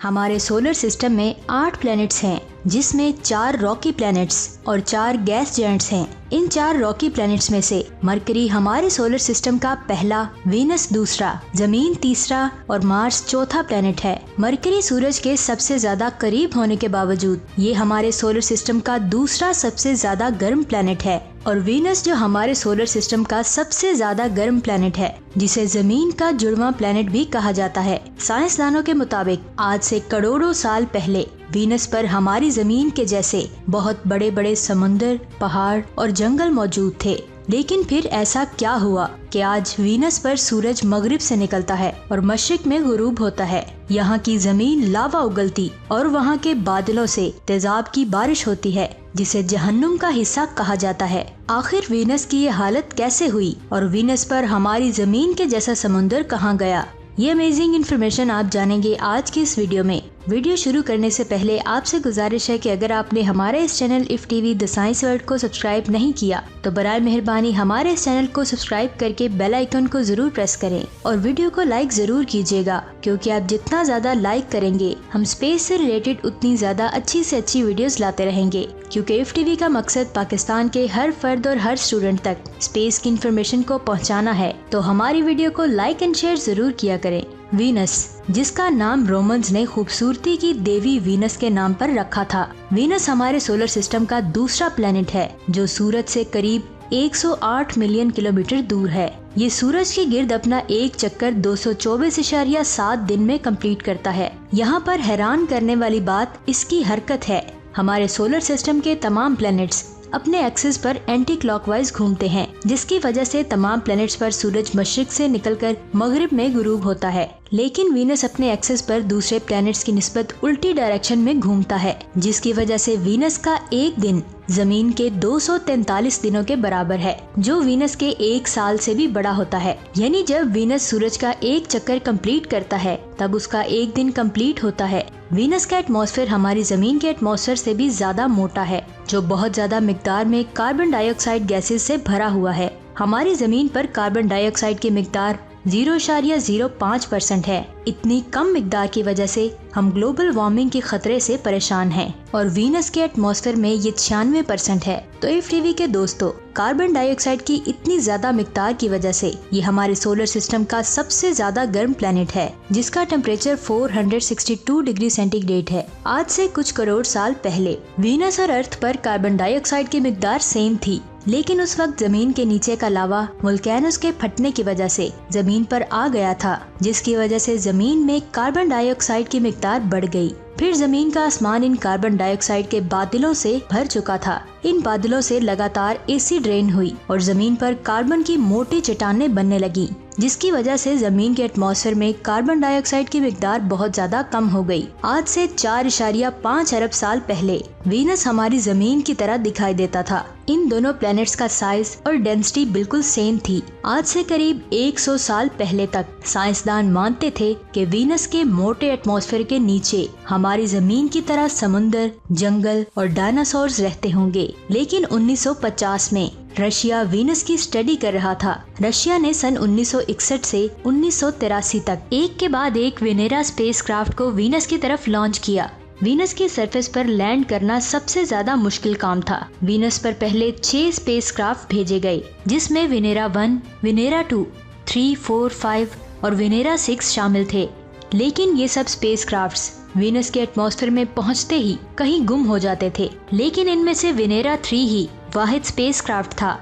हमारे solar system में 8 planets हैं, जिसमें 4 रॉकी प्लैनेट्स और 4 गैस जायंट्स हैं। इन 4 रॉकी प्लैनेट्स में से मरकरी हमारे सोलर सिस्टम का पहला, वीनस दूसरा, जमीन तीसरा और मार्स चौथा प्लैनेट है। मरकरी सूरज के सबसे ज्यादा करीब होने के बावजूद ये हमारे सोलर सिस्टम का दूसरा सबसे ज्यादा गर्म प्लैनेट है और वीनस जो हमारे सोलर सिस्टम का सबसे ज्यादा गर्म प्लैनेट है, जिसे जमीन का जुड़वां प्लैनेट भी कहा जाता है। साइंसदानों के मुताबिक आज से करोड़ों साल पहले वीनस पर हमारी जमीन के जैसे बहुत बड़े बड़े समुंदर, पहाड़ और जंगल मौजूद थे। लेकिन फिर ऐसा क्या हुआ कि आज वीनस पर सूरज मगरिब से निकलता है और मशरिक में गुरूब होता है। यहाँ की जमीन लावा उगलती और वहाँ के बादलों से तेजाब की बारिश होती है, जिसे जहन्नुम का हिस्सा कहा जाता है। आखिर वीनस की ये हालत कैसे हुई और वीनस पर हमारी जमीन के जैसा समुंदर कहाँ गया? ये अमेजिंग इन्फॉर्मेशन आप जानेंगे आज की इस वीडियो में। वीडियो शुरू करने से पहले आपसे गुजारिश है कि अगर आपने हमारे इस channel if TV the science world को सब्सक्राइब नहीं किया तो बराए मेहरबानी हमारे इस चैनल को सब्सक्राइब करके बेल आइकन को जरूर प्रेस करें और वीडियो को लाइक जरूर कीजिएगा, क्योंकि आप जितना ज्यादा लाइक करेंगे हम स्पेस से रिलेटेड उतनी ज्यादा अच्छी से अच्छी वीडियोस लाते रहेंगे। क्योंकि इफ टीवी का मकसद पाकिस्तान के हर फर्द और हर स्टूडेंट तक स्पेस की इन्फॉर्मेशन को पहुँचाना है, तो हमारी वीडियो को लाइक एंड शेयर जरूर किया करें। वीनस, जिसका नाम रोमन्स ने खूबसूरती की देवी वीनस के नाम पर रखा था। वीनस हमारे सोलर सिस्टम का दूसरा प्लेनेट है जो सूरज से करीब 108 मिलियन किलोमीटर दूर है। ये सूरज के गिर्द अपना एक चक्कर 224.7 दिन में कंप्लीट करता है। यहाँ पर हैरान करने वाली बात इसकी हरकत है। हमारे सोलर सिस्टम के तमाम प्लैनेट्स अपने एक्सिस पर एंटी क्लॉकवाइज घूमते हैं, जिसकी वजह से तमाम प्लैनेट्स पर सूरज मशरिक से निकलकर मगरिब में गुरूब होता है। लेकिन वीनस अपने एक्सिस पर दूसरे प्लैनेट्स की निस्बत उल्टी डायरेक्शन में घूमता है, जिसकी वजह से वीनस का एक दिन जमीन के 243 दिनों के बराबर है, जो वीनस के 1 साल से भी बड़ा होता है। यानी जब वीनस सूरज का एक चक्कर कंप्लीट करता है तब उसका एक दिन कंप्लीट होता है। वीनस का एटमॉस्फेयर हमारी जमीन के एटमॉस्फेयर से भी ज्यादा मोटा है, जो बहुत ज्यादा मिकदार में कार्बन डाइऑक्साइड गैसेस से भरा हुआ है। हमारी जमीन पर कार्बन डाइऑक्साइड की मिकदार 0.05% है। इतनी कम मिकदार की वजह से हम ग्लोबल वार्मिंग के खतरे से परेशान हैं और वीनस के एटमॉस्फेयर में ये 96% है। तो इफ टीवी के दोस्तों, कार्बन डाइऑक्साइड की इतनी ज्यादा मिकदार की वजह से ये हमारे सोलर सिस्टम का सबसे ज्यादा गर्म प्लेनेट है, जिसका टेम्परेचर 462 डिग्री सेंटीग्रेड है। आज से कुछ करोड़ साल पहले वीनस और अर्थ पर कार्बन डाइऑक्साइड की मिकदार सेम थी, लेकिन उस वक्त जमीन के नीचे का लावा वोल्केनोस के फटने की वजह से जमीन पर आ गया था, जिसकी वजह से जमीन में कार्बन डाइऑक्साइड की मिकदार बढ़ गई। फिर जमीन का आसमान इन कार्बन डाइऑक्साइड के बादलों से भर चुका था। इन बादलों से लगातार एसिड रेन हुई और जमीन पर कार्बन की मोटी चट्टानें बनने लगी, जिसकी वजह से जमीन के एटमॉस्फेयर में कार्बन डाइऑक्साइड की मिकदार बहुत ज्यादा कम हो गई। आज से 4.5 अरब साल पहले वीनस हमारी जमीन की तरह दिखाई देता था। इन दोनों प्लैनेट्स का साइज और डेंसिटी बिल्कुल सेम थी। आज से करीब 100 साल पहले तक साइंसदान मानते थे कि वीनस के मोटे एटमॉस्फेयर के नीचे हमारी जमीन की तरह समुंदर, जंगल और डायनासोर्स रहते होंगे। लेकिन 1950 में रशिया वीनस की स्टडी कर रहा था। रशिया ने सन 1961 से 1983 तक एक के बाद एक वेनेरा स्पेसक्राफ्ट को वीनस की तरफ लॉन्च किया। वीनस की सरफेस पर लैंड करना सबसे ज्यादा मुश्किल काम था। वीनस पर पहले 6 स्पेसक्राफ्ट भेजे गए, जिसमें वेनेरा 1, वेनेरा 2, 3, 4, 5 और वेनेरा 6 शामिल थे। लेकिन ये सब स्पेसक्राफ्ट्स वीनस के एटमॉस्फेयर में पहुंचते ही कहीं गुम हो जाते थे। लेकिन इनमें से वेनेरा 3 ही वाहिद स्पेसक्राफ्ट था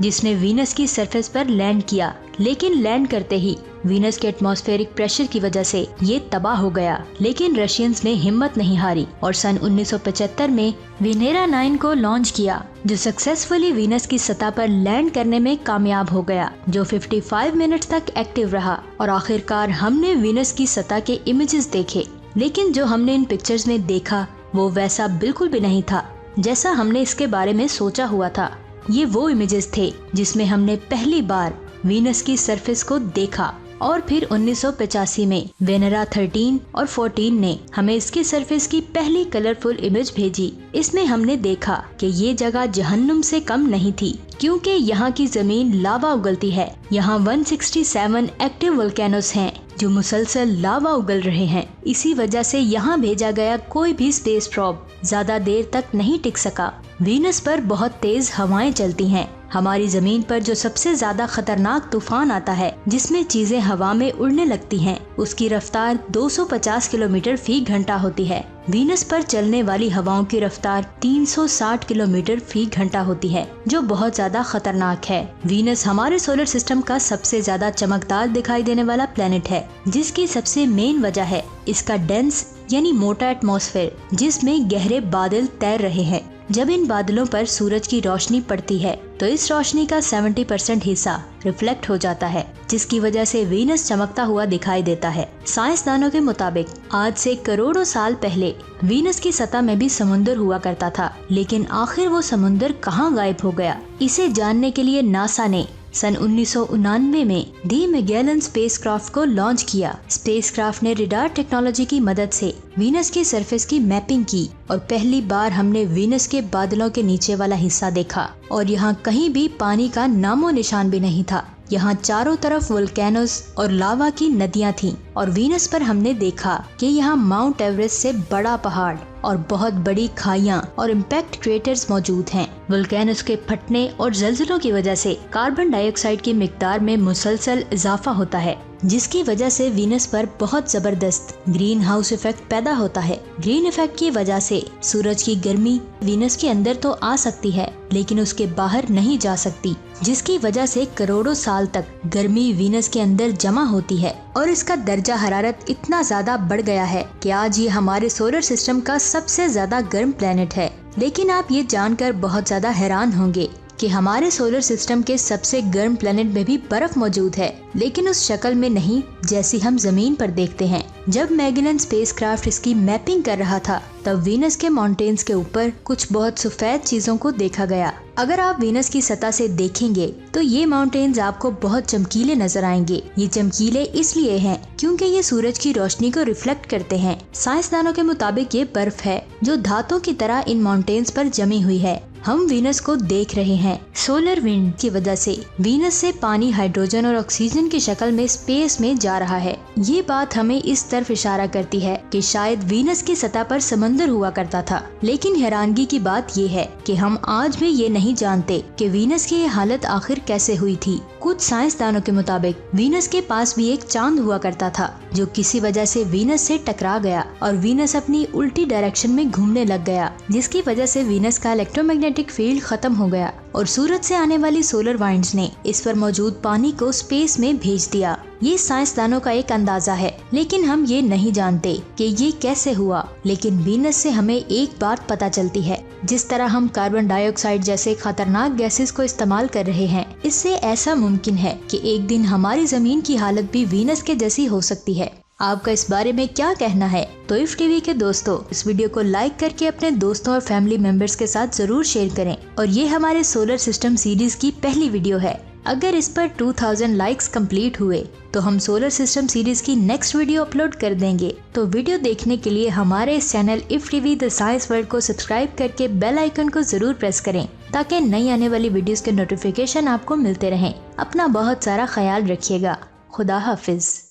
जिसने वीनस की सरफेस पर लैंड किया। लेकिन लैंड करते ही वीनस के एटमॉस्फेरिक प्रेशर की वजह से ये तबाह हो गया। लेकिन रशियंस ने हिम्मत नहीं हारी और सन 1975 में वेनेरा 9 को लॉन्च किया, जो सक्सेसफुली वीनस की सतह पर लैंड करने में कामयाब हो गया, जो 55 मिनट्स तक एक्टिव रहा और आखिरकार हमने वीनस की सतह के इमेजेस देखे। लेकिन जो हमने इन पिक्चर्स में देखा वो वैसा बिल्कुल भी नहीं था जैसा हमने इसके बारे में सोचा हुआ था। ये वो इमेजेस थे जिसमें हमने पहली बार वीनस की सरफेस को देखा। और फिर 1985 में वेनेरा 13 और 14 ने हमें इसके सरफेस की पहली कलरफुल इमेज भेजी। इसमें हमने देखा कि ये जगह जहन्नुम से कम नहीं थी, क्योंकि यहाँ की जमीन लावा उगलती है। यहाँ 167 एक्टिव वोल्केनोस हैं जो मुसलसल लावा उगल रहे हैं। इसी वजह से यहाँ भेजा गया कोई भी स्पेस प्रोब ज्यादा देर तक नहीं टिक सका। वीनस पर बहुत तेज हवाएं चलती हैं। हमारी जमीन पर जो सबसे ज्यादा खतरनाक तूफान आता है, जिसमें चीजें हवा में उड़ने लगती हैं, उसकी रफ्तार 250 किलोमीटर फी घंटा होती है। वीनस पर चलने वाली हवाओं की रफ्तार 360 किलोमीटर फी घंटा होती है, जो बहुत ज्यादा खतरनाक है। वीनस हमारे सोलर सिस्टम का सबसे ज्यादा चमकदार दिखाई देने वाला प्लेनेट है, जिसकी सबसे मेन वजह है इसका डेंस यानी मोटा एटमॉस्फेयर, जिसमें गहरे बादल तैर रहे हैं। जब इन बादलों पर सूरज की रोशनी पड़ती है तो इस रोशनी का 70% हिस्सा रिफ्लेक्ट हो जाता है, जिसकी वजह से वीनस चमकता हुआ दिखाई देता है। साइंसदानों के मुताबिक आज से करोड़ों साल पहले वीनस की सतह में भी समुंदर हुआ करता था, लेकिन आखिर वो समुंदर कहाँ गायब हो गया, इसे जानने के लिए नासा ने सन 1999 में दी मैगेलन स्पेसक्राफ्ट को लॉन्च किया। स्पेसक्राफ्ट ने रडार टेक्नोलॉजी की मदद से वीनस की सरफेस की मैपिंग की और पहली बार हमने वीनस के बादलों के नीचे वाला हिस्सा देखा और यहाँ कहीं भी पानी का नामो निशान भी नहीं था। यहाँ चारों तरफ वोल्केनोस और लावा की नदियाँ थीं और वीनस पर हमने देखा कि यहाँ माउंट एवरेस्ट से बड़ा पहाड़ और बहुत बड़ी खाइयाँ और इम्पैक्ट क्रेटर्स मौजूद हैं। वोल्केनोस के फटने और जलजलों की वजह से कार्बन डाइऑक्साइड की मिकदार में मुसलसल इजाफा होता है, जिसकी वजह से वीनस पर बहुत जबरदस्त ग्रीन हाउस इफेक्ट पैदा होता है। ग्रीन इफेक्ट की वजह से सूरज की गर्मी वीनस के अंदर तो आ सकती है, लेकिन उसके बाहर नहीं जा सकती, जिसकी वजह से करोड़ों साल तक गर्मी वीनस के अंदर जमा होती है और इसका दर्जा हरारत इतना ज्यादा बढ़ गया है कि आज ये हमारे सोलर सिस्टम का सबसे ज्यादा गर्म प्लेनेट है। लेकिन आप ये जानकर बहुत ज्यादा हैरान होंगे कि हमारे सोलर सिस्टम के सबसे गर्म प्लेनेट में भी बर्फ मौजूद है, लेकिन उस शक्ल में नहीं जैसी हम जमीन पर देखते हैं। जब मैगेलन स्पेसक्राफ्ट इसकी मैपिंग कर रहा था, तब वीनस के माउंटेन्स के ऊपर कुछ बहुत सफेद चीजों को देखा गया। अगर आप वीनस की सतह से देखेंगे तो ये माउंटेन्स आपको बहुत चमकीले नजर आएंगे। ये चमकीले इसलिए हैं क्योंकि ये सूरज की रोशनी को रिफ्लेक्ट करते हैं। साइंसदानों के मुताबिक ये बर्फ है जो धातु की तरह इन माउंटेन्स पर जमी हुई है। हम वीनस को देख रहे हैं। सोलर विंड की वजह से वीनस से पानी हाइड्रोजन और ऑक्सीजन की शक्ल में स्पेस में जा रहा है। ये बात हमें इस तरफ इशारा करती है कि शायद वीनस की सतह पर समंदर हुआ करता था। लेकिन हैरानगी की बात ये है कि हम आज भी ये नहीं जानते कि वीनस की ये हालत आखिर कैसे हुई थी। कुछ साइंसदानों के मुताबिक वीनस के पास भी एक चांद हुआ करता था, जो किसी वजह से वीनस से टकरा गया और वीनस अपनी उल्टी डायरेक्शन में घूमने लग गया, जिसकी वजह से वीनस का इलेक्ट्रोमैग्नेटिक फील्ड खत्म हो गया और सूरज से आने वाली सोलर वाइंड्स ने इस पर मौजूद पानी को स्पेस में भेज दिया। ये साइंसदानों का एक अंदाजा है, लेकिन हम ये नहीं जानते कि ये कैसे हुआ। लेकिन वीनस से हमें एक बात पता चलती है, जिस तरह हम कार्बन डाइऑक्साइड जैसे खतरनाक गैसेस को इस्तेमाल कर रहे हैं, इससे ऐसा मुमकिन है कि एक दिन हमारी जमीन की हालत भी वीनस के जैसी हो सकती है। आपका इस बारे में क्या कहना है? तो इफ टीवी के दोस्तों, इस वीडियो को लाइक करके अपने दोस्तों और फैमिली मेंबर्स के साथ जरूर शेयर करें। और ये हमारे सोलर सिस्टम सीरीज की पहली वीडियो है। अगर इस पर 2000 लाइक्स कंप्लीट हुए तो हम सोलर सिस्टम सीरीज की नेक्स्ट वीडियो अपलोड कर देंगे। तो वीडियो देखने के लिए हमारे इस channel if TV the science world को सब्सक्राइब करके बेल आइकन को जरूर प्रेस करें, ताकि नई आने वाली वीडियोस के नोटिफिकेशन आपको मिलते रहें। अपना बहुत सारा ख्याल रखिएगा। खुदा हाफिज।